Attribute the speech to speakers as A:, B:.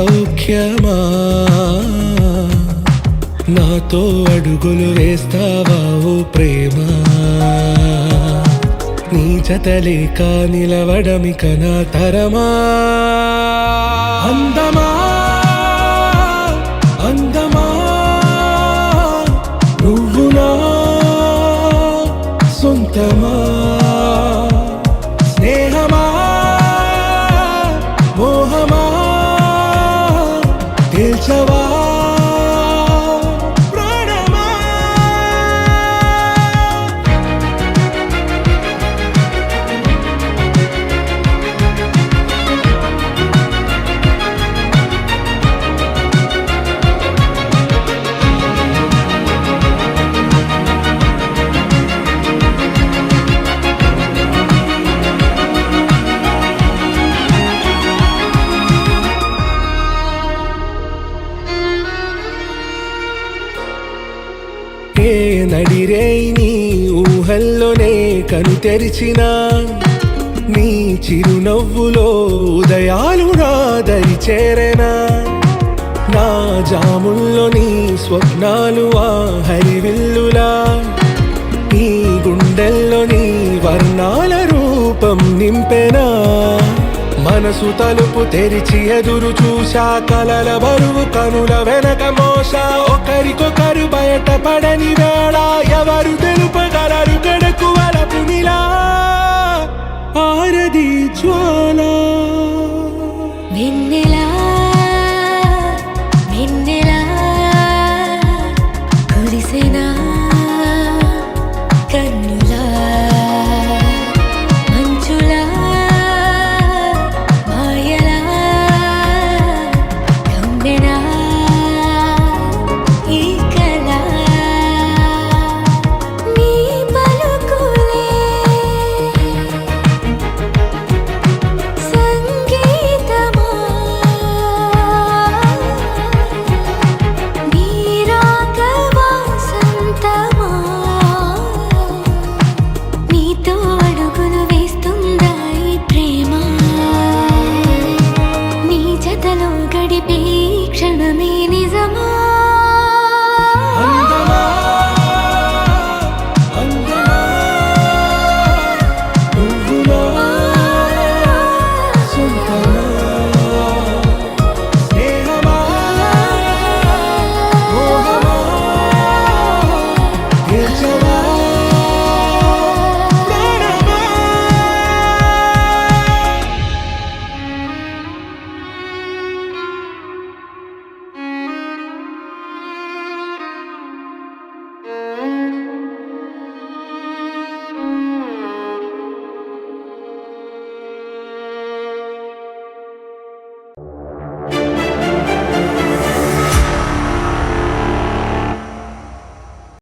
A: సౌఖ్యమా నాతో అడుగులు వేస్తావా ఓ ప్రేమ నీ జతలేక నిలవడమిక నా తరమా అందమా అందమా నువ్వు నా సొంతమా స్నేహమా మోహమా తేల్చవా ఏ నడిరే నీ ఊహల్లోనే కను తెరిచిన నీ చిరునవ్వులో ఉదయాలు నా దరి చేరెనా నా జాముల్లో నీ స్వప్నాలు ఆ హరివిల్లులా నీ గుండెల్లో నీ వర్ణాల రూపం నింపెనా మనసు తలుపు తెరిచి ఎదురు చూశా కలల బరువు కనుల వెనక మోసా ఒకరికొకరు బయట పడని వేళ ఎవరు తెలుపగలరు గడకు వలపు నిలా ఆరది జ్వాల
B: వెన్నెలా వెన్నెలా కురిసెనా కన్నులా మంచులా మాయలా కమ్మెనా ఈ కళ నీ పలుకులే సంగీతమా నీ రాగవా సంతమా నీతో అడుగులు వేస్తుందా ఈ ప్రేమ నీ జతలో గడిపే క్షణమే నిజమా